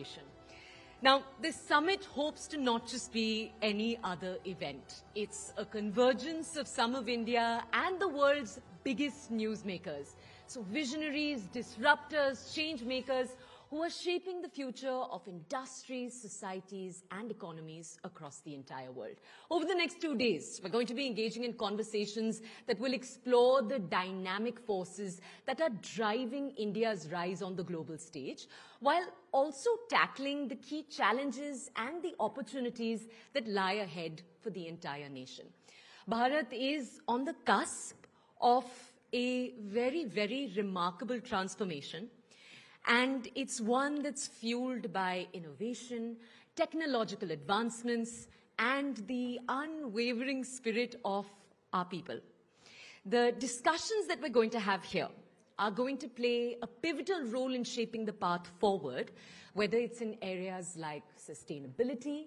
innovation. Now, this summit hopes to not just be any other event. It's a convergence of some of India and the world's biggest newsmakers. So visionaries, disruptors, change makers who are shaping the future of industries, societies, and economies across the entire world. Over the next 2 days, we're going to be engaging in conversations that will explore the dynamic forces that are driving India's rise on the global stage, while also tackling the key challenges and the opportunities that lie ahead for the entire nation. Bharat is on the cusp of a very, very remarkable transformation. And it's one that's fueled by innovation, technological advancements, and the unwavering spirit of our people. The discussions that we're going to have here are going to play a pivotal role in shaping the path forward, whether it's in areas like sustainability,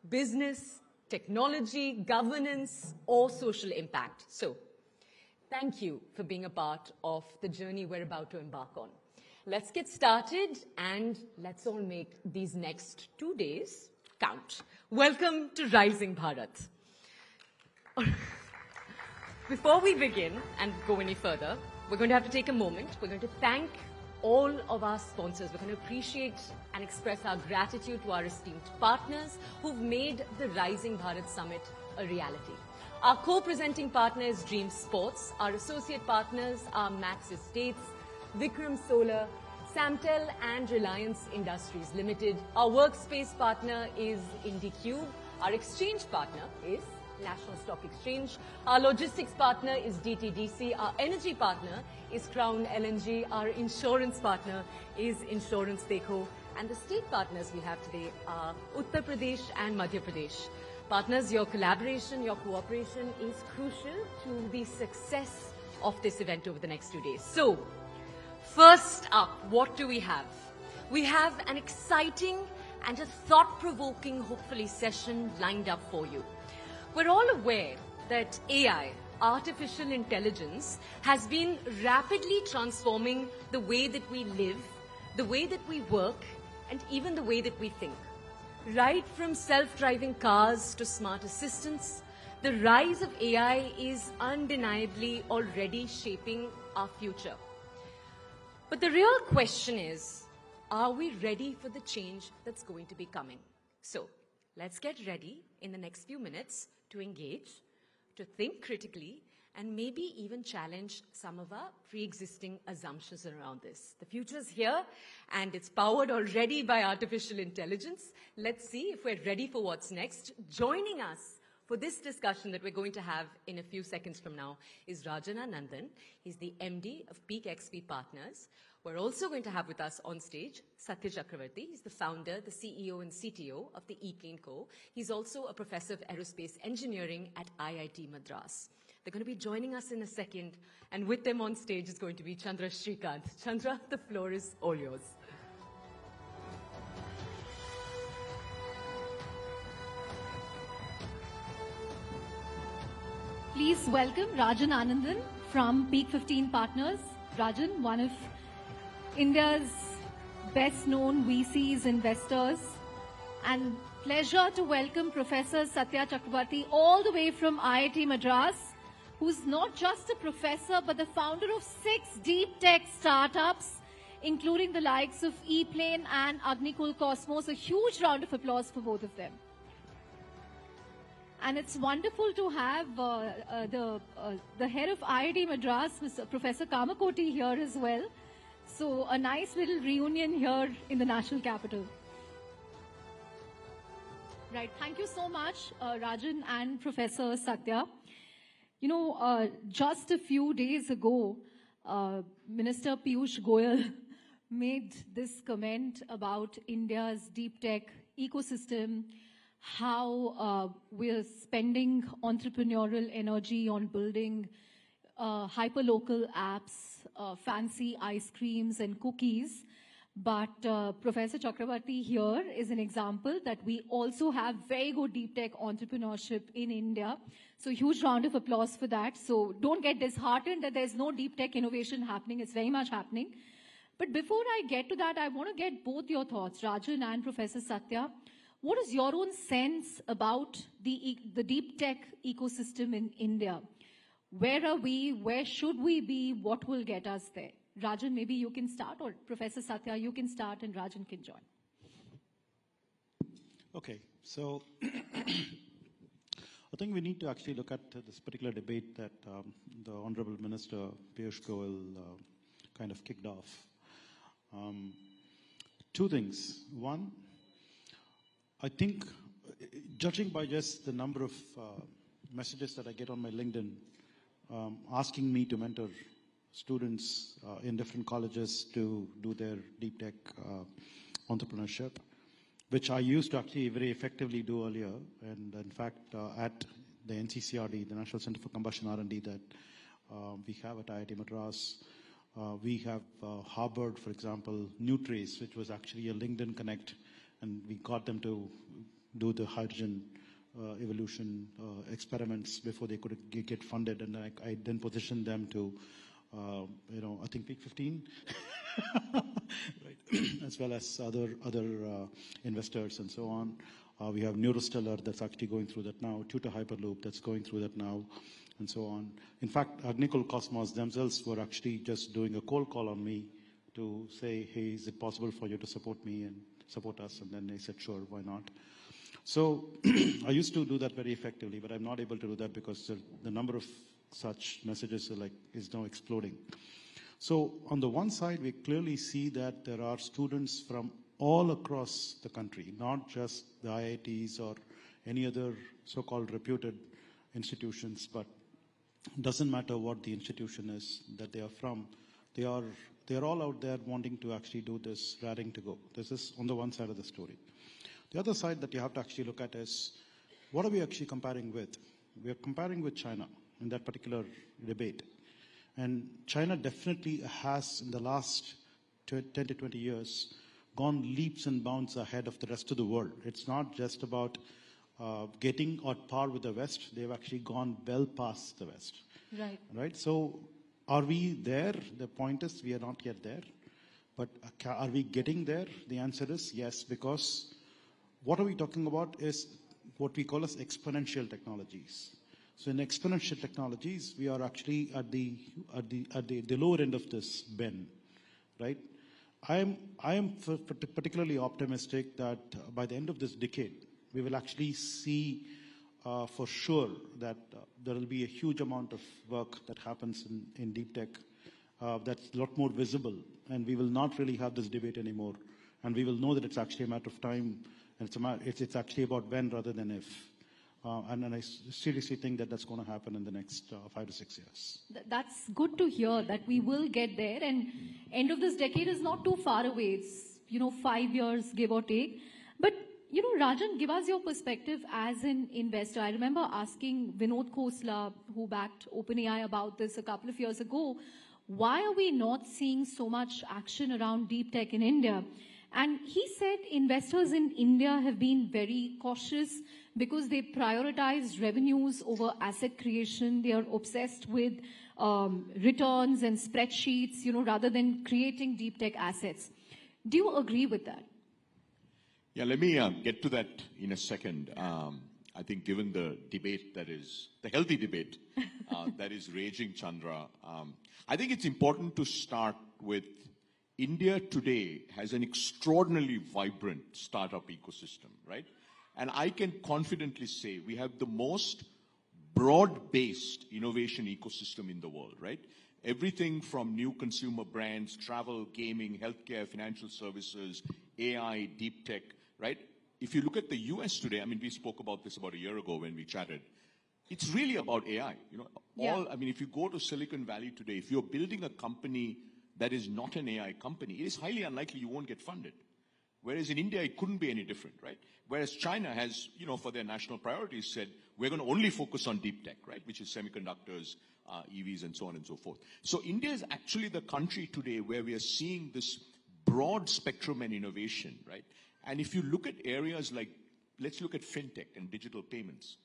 business, technology, governance, or social impact. So, thank you for being a part of the journey we're about to embark on. Let's get started and let's all make these next 2 days count. Welcome to Rising Bharat. Before we begin and go any further, we're going to have to take a moment. We're going to thank all of our sponsors. We're going to appreciate and express our gratitude to our esteemed partners who've made the Rising Bharat Summit a reality. Our co-presenting partner is Dream Sports. Our associate partners are Max Estates, Vikram Solar, Samtel and Reliance Industries Limited. Our workspace partner is IndiCube. Our exchange partner is National Stock Exchange. Our logistics partner is DTDC. Our energy partner is Crown LNG. Our insurance partner is Insurance Dekho. And the state partners we have today are Uttar Pradesh and Madhya Pradesh. Partners, your collaboration, your cooperation is crucial to the success of this event over the next 2 days. So, first up, what do we have? We have an exciting and a thought-provoking, hopefully, session lined up for you. We're all aware that AI, artificial intelligence, has been rapidly transforming the way that we live, the way that we work, and even the way that we think. Right from self-driving cars to smart assistants, the rise of AI is undeniably already shaping our future. But the real question is, are we ready for the change that's going to be coming? So, let's get ready in the next few minutes to engage, to think critically, and maybe even challenge some of our pre-existing assumptions around this. The future's here, and it's powered already by artificial intelligence. Let's see if we're ready for what's next. Joining us for this discussion that we're going to have in a few seconds from now is Rajan Anandan. He's the MD of Peak XP Partners. We're also going to have with us on stage Satya Chakravarti. He's the founder, the CEO and CTO of the eClean Co. He's also a professor of aerospace engineering at IIT Madras. They're going to be joining us in a second, and with them on stage is going to be Chandra Srikanth. Chandra, the floor is all yours. Please welcome Rajan Anandan from Peak 15 Partners. Rajan, one of India's best-known VCs, investors. And pleasure to welcome Professor Satya Chakravarti all the way from IIT Madras, who's not just a professor but the founder of 6 deep tech startups, including the likes of ePlane and Agnikul Cosmos. A huge round of applause for both of them. And it's wonderful to have the head of IIT Madras, Mr. Professor Kamakoti, here as well. So a nice little reunion here in the national capital. Right, thank you so much, Rajan and Professor Satya. You know, just a few days ago, Minister Piyush Goyal made this comment about India's deep tech ecosystem, how we're spending entrepreneurial energy on building hyperlocal apps, fancy ice creams and cookies. But Professor Chakravarti here is an example that we also have very good deep tech entrepreneurship in India. So huge round of applause for that. So don't get disheartened that there's no deep tech innovation happening. It's very much happening. But before I get to that, I want to get both your thoughts, Rajan and Professor Satya. What is your own sense about the deep tech ecosystem in India? Where are we? Where should we be? What will get us there? Rajan, maybe you can start, or Professor Satya, you can start and Rajan can join. Okay, so I think we need to actually look at this particular debate that the Honorable Minister Piyush Goyal kind of kicked off. Two things. One, I think, judging by just the number of messages that I get on my LinkedIn asking me to mentor students in different colleges to do their deep tech entrepreneurship, which I used to actually very effectively do earlier. And in fact, at the NCCRD, the National Center for Combustion R&D that we have at IIT Madras, we have harbored, for example, Nutrace, which was actually a LinkedIn Connect, and we got them to do the hydrogen evolution experiments before they could get funded, and I then positioned them to, I think Peak 15, right, as well as other investors and so on. We have Neurostellar that's actually going through that now, Tutor Hyperloop that's going through that now, and so on. In fact, Agnikul Cosmos themselves were actually just doing a cold call on me to say, hey, is it possible for you to support me and support us? And then they said, sure, why not? So I used to do that very effectively, but I'm not able to do that because the number of such messages is now exploding. So on the one side, we clearly see that there are students from all across the country, not just the IITs or any other so-called reputed institutions, but it doesn't matter what the institution is that they are from. They are all out there wanting to actually do this, raring to go. This is on the one side of the story. The other side that you have to actually look at is, what are we actually comparing with? We are comparing with China in that particular debate. And China definitely has, in the last 10 to 20 years, gone leaps and bounds ahead of the rest of the world. It's not just about getting on par with the West. They've actually gone well past the West. Right. Right? So are we there? The point is, we are not yet there. But are we getting there? The answer is yes, because what are we talking about is what we call as exponential technologies. So in exponential technologies, we are actually at the lower end of this bend, right? I am particularly optimistic that by the end of this decade, we will actually see for sure that there will be a huge amount of work that happens in deep tech that's a lot more visible, and we will not really have this debate anymore, and we will know that it's actually a matter of time, and it's actually about when rather than if. And I seriously think that that's going to happen in the next 5 to 6 years. That's good to hear that we will get there, and end of this decade is not too far away. It's 5 years, give or take. But Rajan, give us your perspective as an investor. I remember asking Vinod Khosla, who backed OpenAI, about this a couple of years ago. Why are we not seeing so much action around deep tech in India? And he said investors in India have been very cautious because they prioritize revenues over asset creation. They are obsessed with returns and spreadsheets, rather than creating deep tech assets. Do you agree with that? Yeah, let me get to that in a second. I think given the debate the healthy debate that is raging, Chandra, I think it's important to start with India today has an extraordinarily vibrant startup ecosystem, right? And I can confidently say we have the most broad-based innovation ecosystem in the world, right? Everything from new consumer brands, travel, gaming, healthcare, financial services, AI, deep tech, right? If you look at the US today, I mean, we spoke about this about a year ago when we chatted. It's really about AI. If you go to Silicon Valley today, if you're building a company that is not an AI company, it is highly unlikely you won't get funded. Whereas in India, it couldn't be any different, right? Whereas China has, for their national priorities said, we're going to only focus on deep tech, right? Which is semiconductors, EVs, and so on and so forth. So India is actually the country today where we are seeing this broad spectrum and innovation, right? And if you look at areas like, let's look at fintech and digital payments.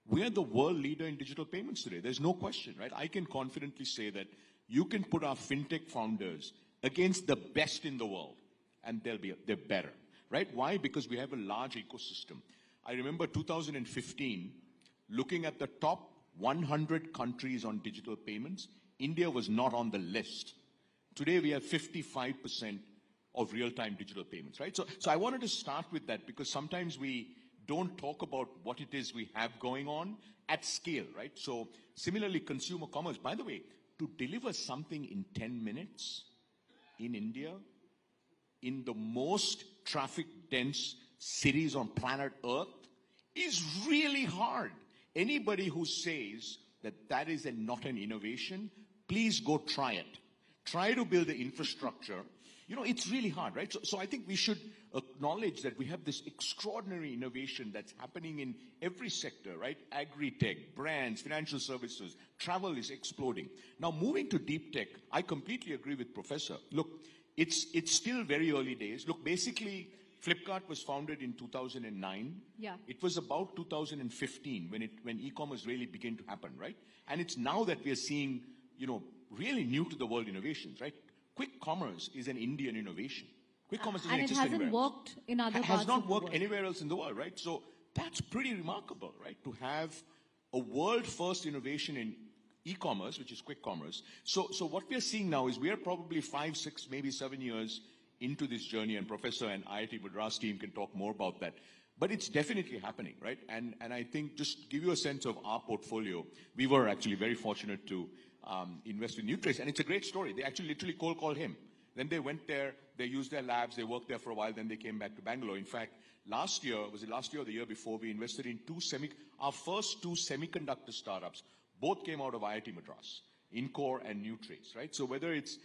We are the world leader in digital payments today. There's no question, right? I can confidently say that you can put our fintech founders against the best in the world, and they're better, right? Why? Because we have a large ecosystem. I remember 2015, looking at the top 100 countries on digital payments, India was not on the list. Today we have 55% of real-time digital payments, right? So I wanted to start with that because sometimes we don't talk about what it is we have going on at scale, right? So similarly, consumer commerce, by the way, to deliver something in 10 minutes in India, in the most traffic-dense cities on planet Earth, is really hard. Anybody who says that that is not an innovation, please go try it. Try to build the infrastructure. You know, it's really hard, right? So I think we should acknowledge that we have this extraordinary innovation that's happening in every sector, right? Agri-tech, brands, financial services, travel is exploding. Now, moving to deep tech, I completely agree with Professor. Look, it's still very early days. Look, basically, Flipkart was founded in 2009. Yeah. It was about 2015 when e-commerce really began to happen, right? And it's now that we are seeing, you know, really new to the world innovations, right? Quick commerce is an Indian innovation. Quick commerce doesn't exist anywhere. And it hasn't worked in other parts has not of the worked world. anywhere else in the world, right? So that's pretty remarkable, right? To have a world-first innovation in e-commerce, which is quick commerce. So what we are seeing now is we are probably 5, 6, maybe 7 years into this journey, and Professor and IIT Madras team can talk more about that. But it's definitely happening, right? And I think just to give you a sense of our portfolio, we were actually very fortunate to invest in Nutrace, and it's a great story. They actually literally cold called him. Then they went there, they used their labs, they worked there for a while, then they came back to Bangalore. In fact, last year, was it last year or the year before, we invested in our first two semiconductor startups. Both came out of IIT Madras, Incore and Nutrace, right? So whether it's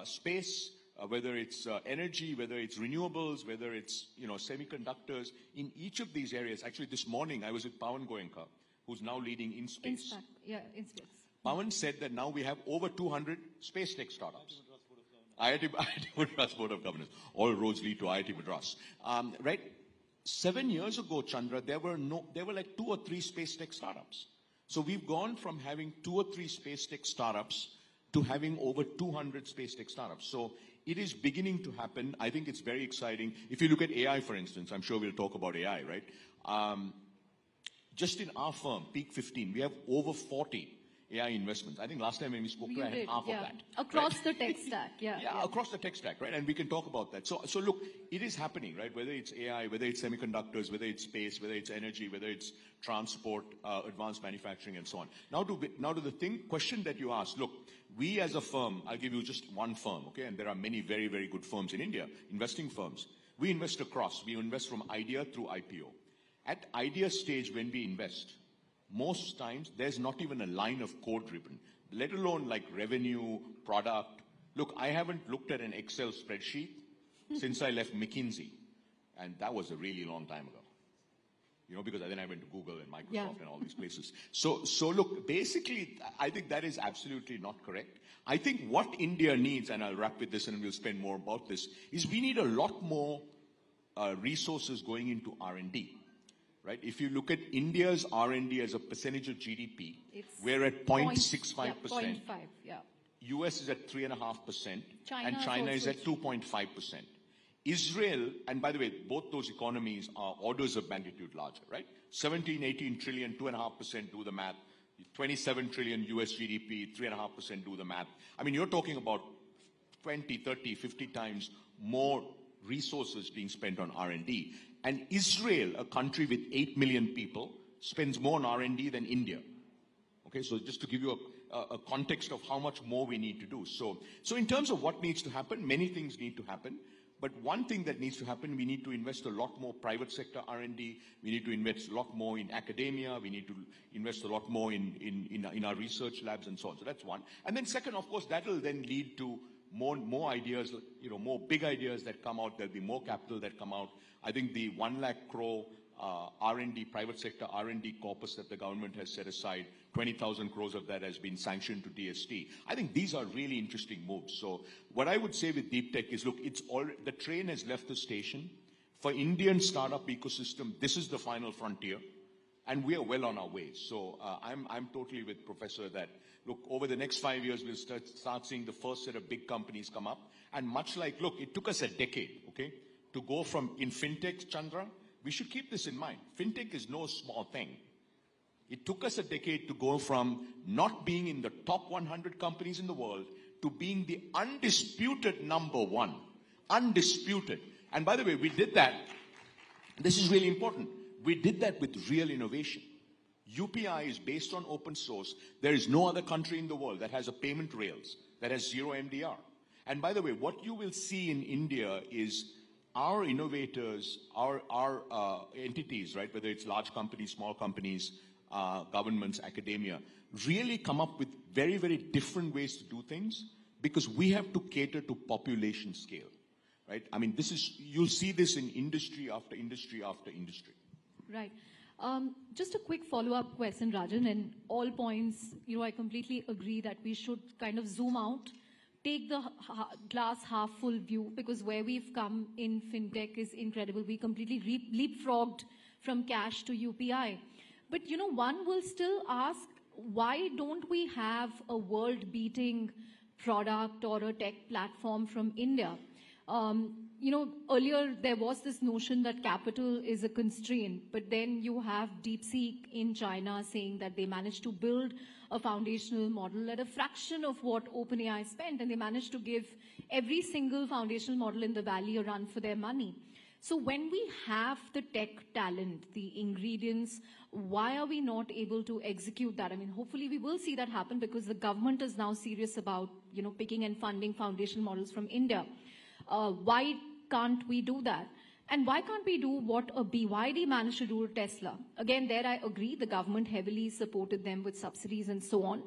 space, whether it's energy, whether it's renewables, whether it's, you know, semiconductors, in each of these areas. Actually, this morning I was with Pawan Goenka, who's now leading InSpace. InSpace. Pawan said that now we have over 200 space tech startups. IIT Madras Board of Governors. All roads lead to IIT Madras. Right? 7 years ago, Chandra, there were like 2 or 3 space tech startups. So we've gone from having 2 or 3 space tech startups to having over 200 space tech startups. So it is beginning to happen. I think it's very exciting. If you look at AI, for instance, I'm sure we'll talk about AI, right? Just in our firm, Peak 15, we have over 40 AI investments. I think last time when we spoke, I had half of that. Across right? the tech stack, yeah. Across the tech stack, right? And we can talk about that. So look, it is happening, right? Whether it's AI, whether it's semiconductors, whether it's space, whether it's energy, whether it's transport, advanced manufacturing, and so on. Now to the question that you asked. Look, we as a firm, I'll give you just one firm, okay? And there are many very, very good firms in India, investing firms. We invest across. We invest from idea through IPO. At idea stage, when we invest, most times there's not even a line of code written, let alone like revenue, product. Look, I haven't looked at an Excel spreadsheet since I left McKinsey, and that was a really long time ago. You know, because then I went to Google and Microsoft and all these places. So look, basically, I think that is absolutely not correct. I think what India needs, and I'll wrap with this and we'll spend more about this, is we need a lot more resources going into R&D. Right? If you look at India's R&D as a percentage of GDP, we're at 0.65%. Yeah, 0.5, yeah. US is at 3.5%, and China China is also at 2.5%. Israel, and by the way, both those economies are orders of magnitude larger, right? 17, 18 trillion, 2.5%, do the math. 27 trillion US GDP, 3.5%, do the math. I mean, you're talking about 20, 30, 50 times more resources being spent on R&D. And Israel, a country with 8 million people, spends more on R&D than India. Okay, so just to give you a context of how much more we need to do. So in terms of what needs to happen, many things need to happen. But one thing that needs to happen, we need to invest a lot more private sector R&D. We need to invest a lot more in academia. We need to invest a lot more in our research labs and so on. So that's one. And then second, of course, that will then lead to more ideas, you know, more big ideas that come out. There'll be more capital that come out. I think the 1 lakh crore R&D, private sector R&D corpus that the government has set aside, 20,000 crores of that has been sanctioned to DST. I think these are really interesting moves. So what I would say with deep tech is, look, the train has left the station. For Indian startup ecosystem, this is the final frontier. And we are well on our way. So I'm totally with Professor that, look, over the next 5 years, we'll start seeing the first set of big companies come up. And much like, look, it took us a decade, okay, to go from, in fintech, Chandra, we should keep this in mind. Fintech is no small thing. It took us a decade to go from not being in the top 100 companies in the world to being the undisputed number one. Undisputed. And by the way, we did that. This is really important. We did that with real innovation. UPI is based on open source. There is no other country in the world that has a payment rails that has zero MDR. And by the way, what you will see in India is our innovators, our entities, right, whether it's large companies, small companies, governments, academia, really come up with very, very different ways to do things because we have to cater to population scale, right? I mean, you'll see this in industry after industry after industry. Right. Just a quick follow-up question, Rajan, and all points, I completely agree that we should kind of zoom out, take the glass half full view, because where we've come in fintech is incredible. We completely leapfrogged from cash to UPI. But, one will still ask, why don't we have a world-beating product or a tech platform from India? Earlier there was this notion that capital is a constraint, but then you have DeepSeek in China saying that they managed to build a foundational model at a fraction of what OpenAI spent, and they managed to give every single foundational model in the valley a run for their money. So when we have the tech talent, the ingredients, why are we not able to execute that? I mean, hopefully we will see that happen because the government is now serious about, picking and funding foundational models from India. Why can't we do that? And why can't we do what a BYD managed to do to Tesla? Again, there I agree, the government heavily supported them with subsidies and so on.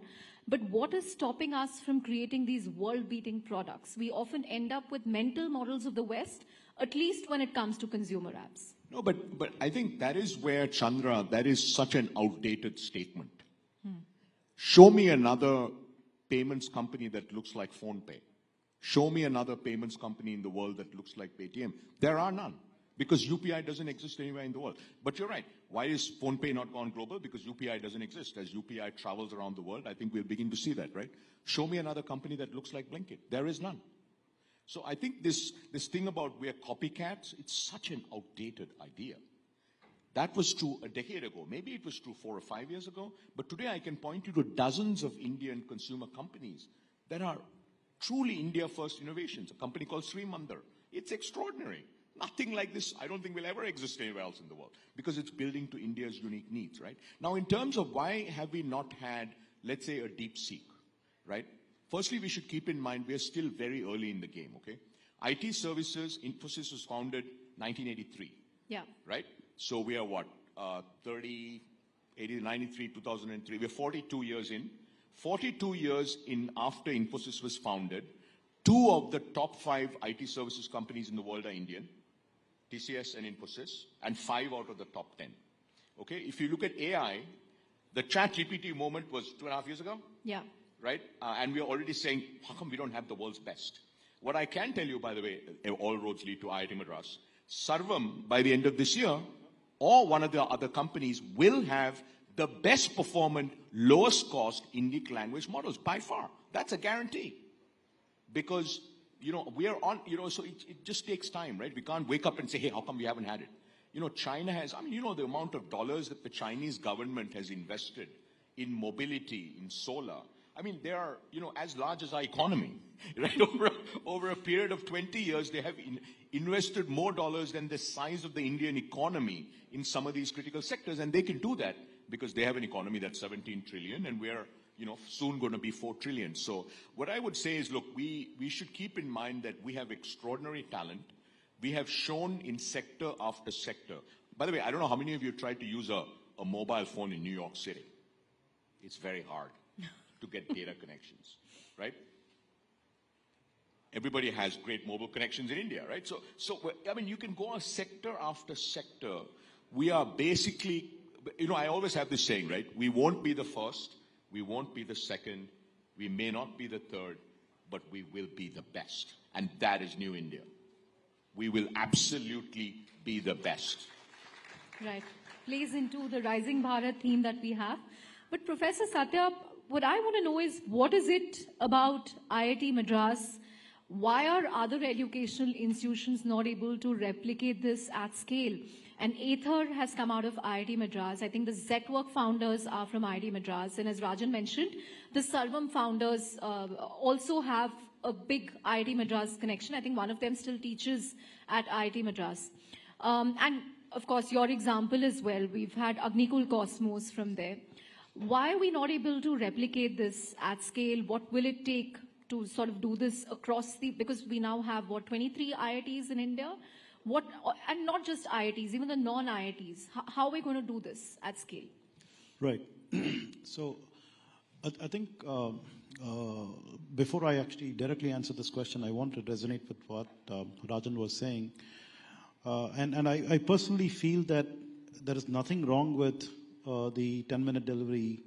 But what is stopping us from creating these world-beating products? We often end up with mental models of the West, at least when it comes to consumer apps. No, but I think that is where, Chandra, that is such an outdated statement. Show me another payments company that looks like PhonePe. Show me another payments company in the world that looks like Paytm. There are none, because UPI doesn't exist anywhere in the world. But you're right. Why is PhonePe not gone global? Because UPI doesn't exist. As UPI travels around the world, I think we'll begin to see that, right? Show me another company that looks like Blinkit. There is none. So I think this thing about we're copycats, it's such an outdated idea. That was true a decade ago. Maybe it was true 4 or 5 years ago. But today I can point you to dozens of Indian consumer companies that are truly India-first innovations. A company called Srimandir. It's extraordinary. Nothing like this, I don't think, will ever exist anywhere else in the world because it's building to India's unique needs, right? Now, in terms of why have we not had, let's say, a DeepSeek, right? Firstly, we should keep in mind we're still very early in the game, okay? IT services, Infosys was founded 1983. Yeah. Right? So we are what? 93, 2003. We're 42 years in. 42 years in after Infosys was founded, 2 of the top 5 IT services companies in the world are Indian, TCS and Infosys, and 5 out of the top 10. Okay? If you look at AI, the ChatGPT moment was 2.5 years ago. Yeah. Right? And we're already saying, how come we don't have the world's best? What I can tell you, by the way, all roads lead to IIT Madras. Sarvam, by the end of this year, or one of the other companies will have the best performant, lowest cost Indic language models by far. That's a guarantee. Because, we are on, so it just takes time, right? We can't wake up and say, hey, how come we haven't had it? China has, the amount of dollars that the Chinese government has invested in mobility, in solar. I mean, they are, as large as our economy, right? Over a period of 20 years, they have invested more dollars than the size of the Indian economy in some of these critical sectors. And they can do that because they have an economy that's 17 trillion and we're, soon going to be 4 trillion. So what I would say is, look, we should keep in mind that we have extraordinary talent. We have shown in sector after sector. By the way, I don't know how many of you tried to use a mobile phone in New York City. It's very hard to get data connections, right? Everybody has great mobile connections in India, right? So I mean, you can go on sector after sector. We are basically, I always have this saying, right? We won't be the first, we won't be the second, we may not be the third, but we will be the best. And that is New India. We will absolutely be the best. Right. Plays into the Rising Bharat theme that we have. But Professor Satya, what I want to know is what is it about IIT Madras? Why are other educational institutions not able to replicate this at scale? And Aether has come out of IIT Madras. I think the Zetwork founders are from IIT Madras. And as Rajan mentioned, the Sarvam founders also have a big IIT Madras connection. I think one of them still teaches at IIT Madras. And of course, your example as well. We've had Agnikul Cosmos from there. Why are we not able to replicate this at scale? What will it take to sort of do this across because we now have, 23 IITs in India? And not just IITs, even the non-IITs. How are we going to do this at scale? Right. So I think before I actually directly answer this question, I want to resonate with what Rajan was saying. And I personally feel that there is nothing wrong with the 10-minute delivery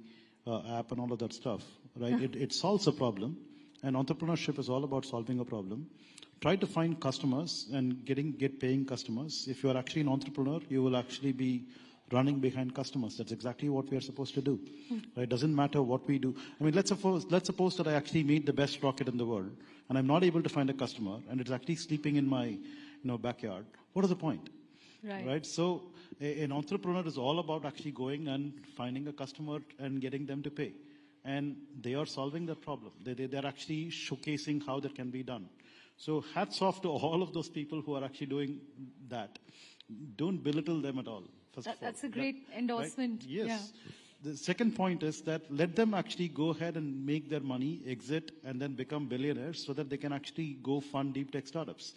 app and all of that stuff, right? It solves a problem, and entrepreneurship is all about solving a problem. Try to find customers and get paying customers. If you are actually an entrepreneur, you will actually be running behind customers. That's exactly what we are supposed to do. Right? It doesn't matter what we do. I mean, let's suppose that I actually made the best rocket in the world, and I'm not able to find a customer, and it's actually sleeping in my backyard. What is the point? Right? So an entrepreneur is all about actually going and finding a customer and getting them to pay. And they are solving that problem. They're actually showcasing how that can be done. So hats off to all of those people who are actually doing that. Don't belittle them at all. That's a great endorsement. Right? Yes. Yeah. The second point is that let them actually go ahead and make their money, exit, and then become billionaires so that they can actually go fund deep tech startups.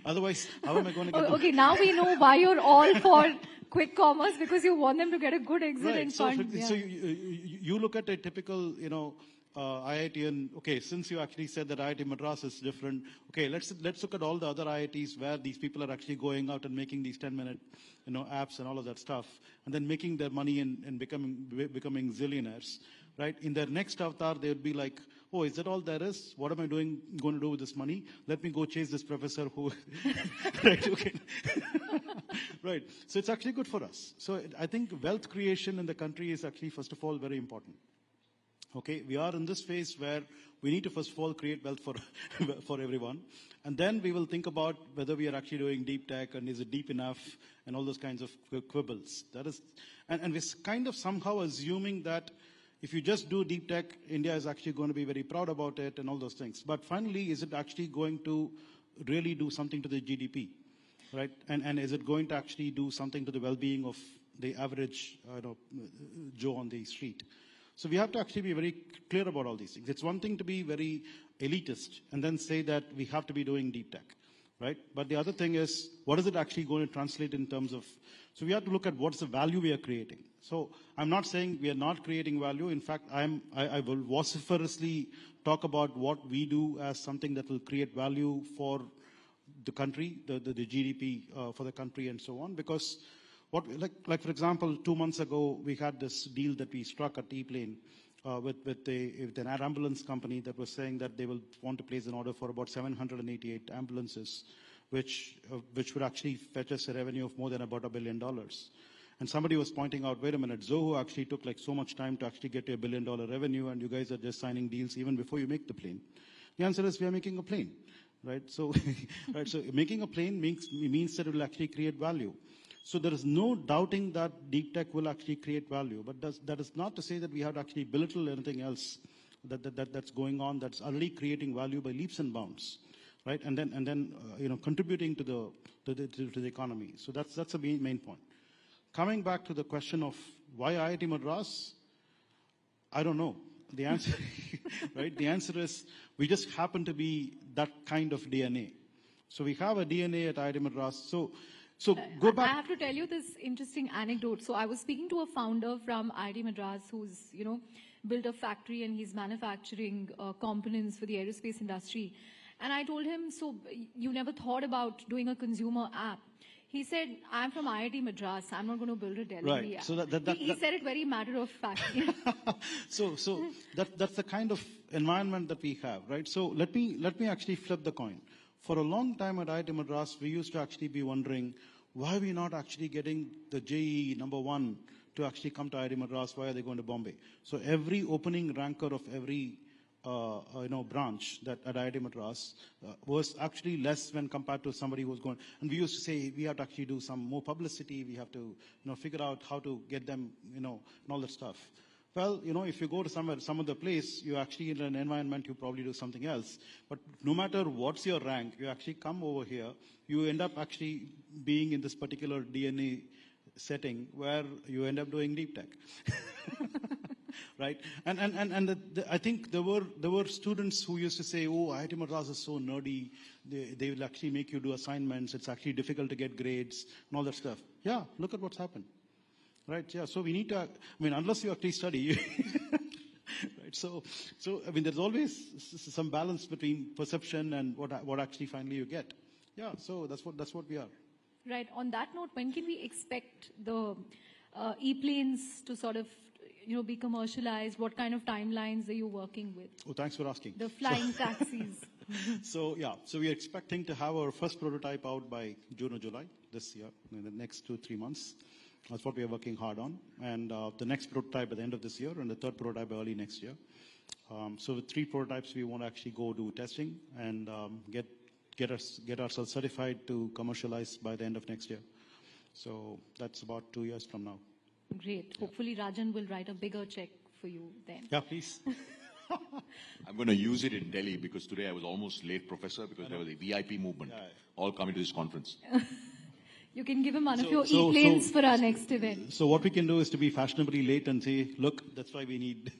Otherwise, how am I going to get Okay, now we know why you're all for quick commerce, because you want them to get a good exit right. and fund. So you look at a typical, IIT, and okay, since you actually said that IIT Madras is different, okay, let's look at all the other IITs where these people are actually going out and making these 10-minute, apps and all of that stuff, and then making their money and becoming zillionaires, right? In their next avatar, they would be like, oh, is that all there is? What am I going to do with this money? Let me go chase this professor who, right? Okay, right. So it's actually good for us. So I think wealth creation in the country is actually, first of all, very important. Okay, we are in this phase where we need to first of all create wealth for everyone, and then we will think about whether we are actually doing deep tech and is it deep enough and all those kinds of quibbles. That is, and we're kind of somehow assuming that if you just do deep tech, India is actually going to be very proud about it and all those things. But finally, is it actually going to really do something to the GDP, right? And is it going to actually do something to the well-being of the average Joe on the street? So we have to actually be very clear about all these things. It's one thing to be very elitist and then say that we have to be doing deep tech, right? But the other thing is, what is it actually going to translate in terms of, so we have to look at what's the value we are creating. So I'm not saying we are not creating value. In fact, I will vociferously talk about what we do as something that will create value for the country, the GDP for the country and so on, because like for example, 2 months ago, we had this deal that we struck at T-Plane with an air ambulance company that was saying that they will want to place an order for about 788 ambulances, which would actually fetch us a revenue of more than about $1 billion. And somebody was pointing out, wait a minute, Zoho actually took like so much time to actually get to $1 billion revenue, and you guys are just signing deals even before you make the plane. The answer is we are making a plane, right? So, right, so making a plane means that it will actually create value. So there is no doubting that deep tech will actually create value, but that is not to say that we have to actually belittle anything else that's going on that's already creating value by leaps and bounds, right? And then contributing to the economy. So that's the main point. Coming back to the question of why IIT Madras, I don't know. The answer, right? The answer is we just happen to be that kind of DNA. So we have a DNA at IIT Madras. So go back. I have to tell you this interesting anecdote. So I was speaking to a founder from IIT Madras who's, built a factory and he's manufacturing components for the aerospace industry. And I told him, so you never thought about doing a consumer app? He said, I'm from IIT Madras. I'm not going to build a delivery app. So he said it very matter of fact. So that's the kind of environment that we have, right? So let me actually flip the coin. For a long time at IIT Madras, we used to actually be wondering, Why are we not actually getting the JEE #1 to actually come to IIT Madras? Why are they going to Bombay? So every opening ranker of every branch that at IIT Madras was actually less when compared to somebody who was going. And we used to say we have to actually do some more publicity. We have to, figure out how to get them, and all that stuff. Well, if you go to some other place, you actually in an environment, you probably do something else. But no matter what's your rank, you actually come over here, you end up actually being in this particular DNA setting where you end up doing deep tech. Right? And I think there were students who used to say, oh, IIT Madras is so nerdy. They will actually make you do assignments. It's actually difficult to get grades and all that stuff. Yeah, look at what's happened. Right? Yeah. So we need to, unless you actually study, right? So there's always some balance between perception and what actually finally you get. Yeah. So that's what we are. Right. On that note, when can we expect the e-planes to sort of, be commercialized? What kind of timelines are you working with? Oh, thanks for asking. The flying taxis. So we're expecting to have our first prototype out by June or July this year, in the next 2-3 months. That's what we are working hard on. And the next prototype at the end of this year, and the third prototype early next year. So with 3 prototypes, we want to actually go do testing and get ourselves certified to commercialize by the end of next year. So that's about 2 years from now. Great. Hopefully Rajan will write a bigger check for you then. Yeah, please. I'm going to use it in Delhi because today I was almost late, Professor, because there was a VIP movement all coming to this conference. You can give him one of your e-planes for our next event. So what we can do is to be fashionably late and say, look, that's why we need...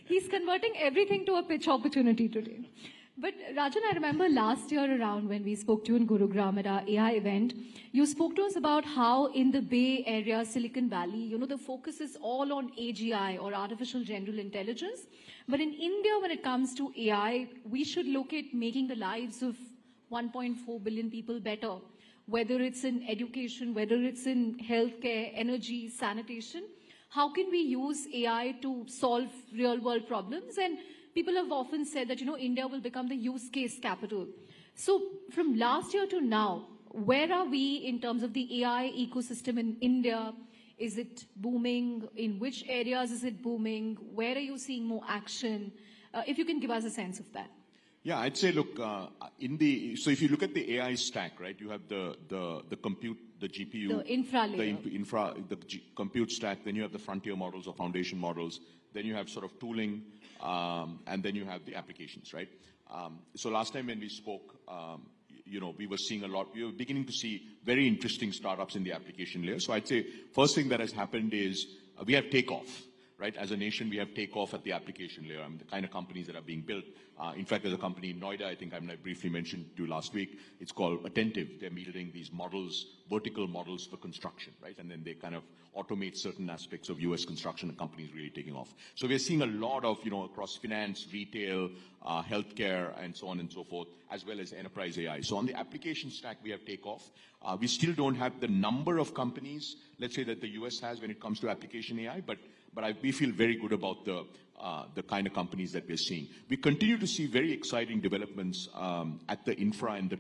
He's converting everything to a pitch opportunity today. But Rajan, I remember last year around when we spoke to you in Gurugram at our AI event, you spoke to us about how in the Bay Area, Silicon Valley, the focus is all on AGI or artificial general intelligence. But in India, when it comes to AI, we should look at making the lives of 1.4 billion people better. Whether it's in education, whether it's in healthcare, energy, sanitation, how can we use AI to solve real-world problems? And people have often said that, India will become the use case capital. So from last year to now, where are we in terms of the AI ecosystem in India? Is it booming? In which areas is it booming? Where are you seeing more action? If you can give us a sense of that. Yeah, I'd say, look, so if you look at the AI stack, right, you have the compute, the GPU, the infra layer, the compute stack, then you have the frontier models or foundation models, then you have sort of tooling, and then you have the applications, right? So last time when we spoke, we were seeing we were beginning to see very interesting startups in the application layer. So I'd say first thing that has happened is we have takeoff. Right? As a nation, we have takeoff at the application layer. The kind of companies that are being built. In fact, there's a company in Noida, I think I briefly mentioned to you last week. It's called Attentive. They're building these models, vertical models for construction, right? And then they kind of automate certain aspects of US construction. The company is really taking off. So we're seeing a lot of, across finance, retail, healthcare, and so on and so forth, as well as enterprise AI. So on the application stack, we have takeoff. We still don't have the number of companies, let's say, that the US has when it comes to application AI, but we feel very good about the kind of companies that we're seeing. We continue to see very exciting developments at the infra and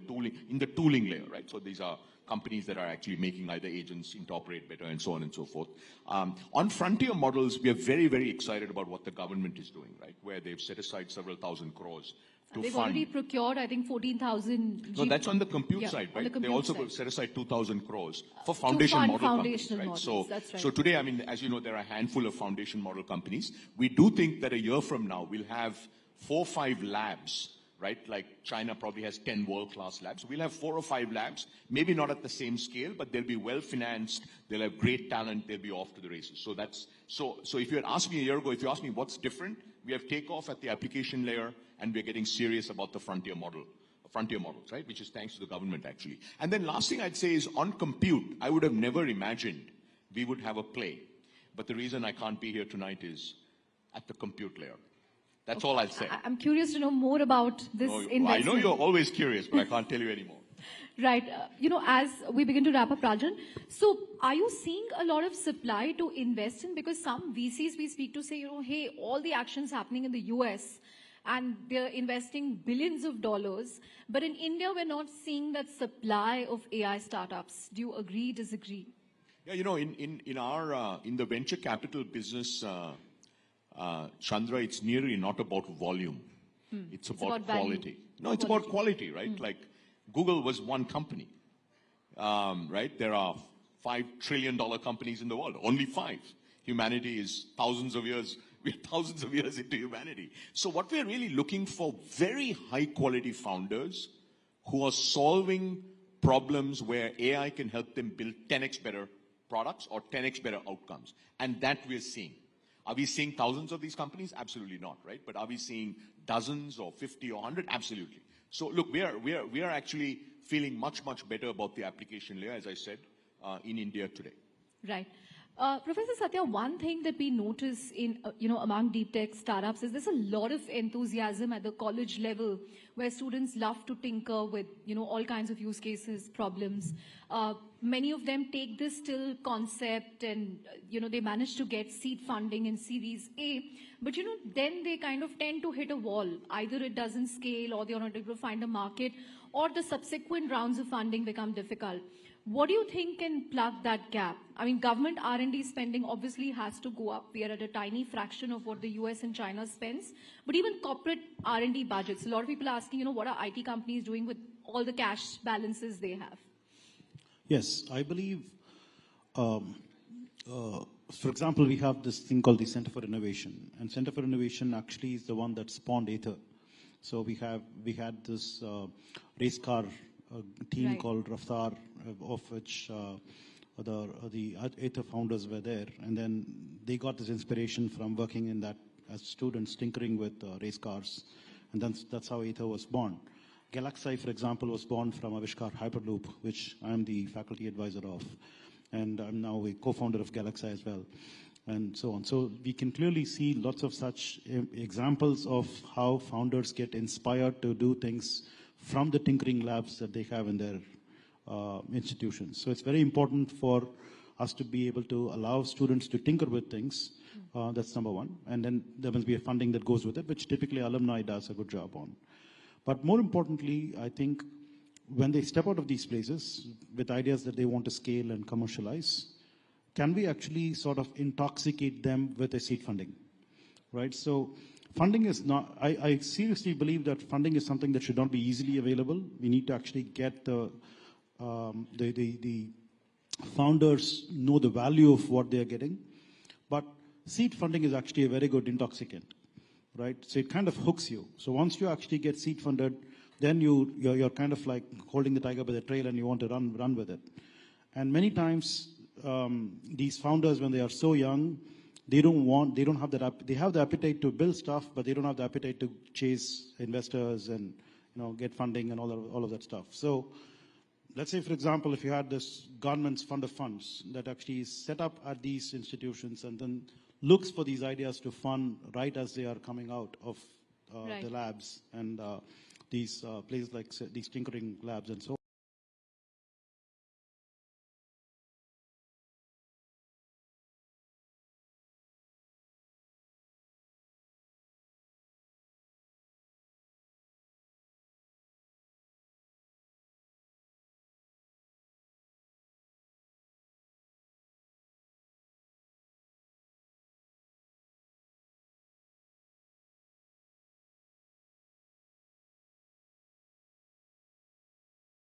in the tooling layer, right? So these are companies that are actually making either agents interoperate better and so on and so forth. On frontier models, we are very, very excited about what the government is doing, right? Where they've set aside several thousand crores. They've already procured, I think, 14,000. No, that's on the compute side, right? They also set aside 2,000 crores for foundation model companies, right? Models, that's right. So today, as you know, there are a handful of foundation model companies. We do think that a year from now, we'll have 4 or 5 labs, right? Like China probably has 10 world-class labs. We'll have 4 or 5 labs, maybe not at the same scale, but they'll be well-financed. They'll have great talent. They'll be off to the races. So if you had asked me a year ago, if you asked me what's different, we have takeoff at the application layer, and we're getting serious about the frontier models, right? Which is thanks to the government, actually. And then last thing I'd say is on compute, I would have never imagined we would have a play. But the reason I can't be here tonight is at the compute layer. That's all I'll say. I'm curious to know more about this investment. I know you're always curious, but I can't tell you anymore. Right. As we begin to wrap up, Rajan, so are you seeing a lot of supply to invest in? Because some VCs we speak to say, hey, all the actions happening in the US, and they're investing billions of dollars. But in India, we're not seeing that supply of AI startups. Do you agree, disagree? Yeah, in the venture capital business, Chandra, it's nearly not about volume. It's about quality. No, it's about quality, right? Like Google was one company, right? There are $5 trillion companies in the world, only 5. Humanity is thousands of years. We're thousands of years into humanity. So what we're really looking for, very high quality founders who are solving problems where AI can help them build 10x better products or 10x better outcomes. And that we're seeing. Are we seeing thousands of these companies? Absolutely not, right? But are we seeing dozens or 50 or 100? Absolutely. So look, we are actually feeling much, much better about the application layer, as I said, in India today. Right. Professor Satya, one thing that we notice in, among deep tech startups is there's a lot of enthusiasm at the college level where students love to tinker with, all kinds of use cases, problems. Many of them take this till concept and, they manage to get seed funding in Series A. But, then they kind of tend to hit a wall. Either it doesn't scale or they're not able to find a market or the subsequent rounds of funding become difficult. What do you think can plug that gap? I mean, government R&D spending obviously has to go up. We are at a tiny fraction of what the US and China spends. But even corporate R&D budgets, a lot of people are asking, what are IT companies doing with all the cash balances they have? Yes, I believe, for example, we have this thing called the Center for Innovation. And Center for Innovation actually is the one that spawned Ather. So we had this race car team called Raftar, of which the Ather founders were there, and then they got this inspiration from working in that as students tinkering with race cars, and that's how Ather was born. Galaxy, for example, was born from Avishkar Hyperloop, which I am the faculty advisor of, and I'm now a co-founder of Galaxy as well, and so on. So we can clearly see lots of such examples of how founders get inspired to do things from the tinkering labs that they have in their institutions. So it's very important for us to be able to allow students to tinker with things. That's number one. And then there must be a funding that goes with it, which typically alumni does a good job on. But more importantly, I think when they step out of these places with ideas that they want to scale and commercialize, can we actually sort of intoxicate them with a seed funding, right? So funding is not, I seriously believe that funding is something that should not be easily available. We need to actually get the founders know the value of what they're getting. But seed funding is actually a very good intoxicant, right? So it kind of hooks you. So once you actually get seed funded, then you're kind of like holding the tiger by the tail and you want to run with it. And many times, these founders, when they are so young, they have the appetite to build stuff, but they don't have the appetite to chase investors and get funding and all of that stuff. So let's say, for example, if you had this government's fund of funds that actually is set up at these institutions and then looks for these ideas to fund right as they are coming out of the labs and these places like these tinkering labs and so on.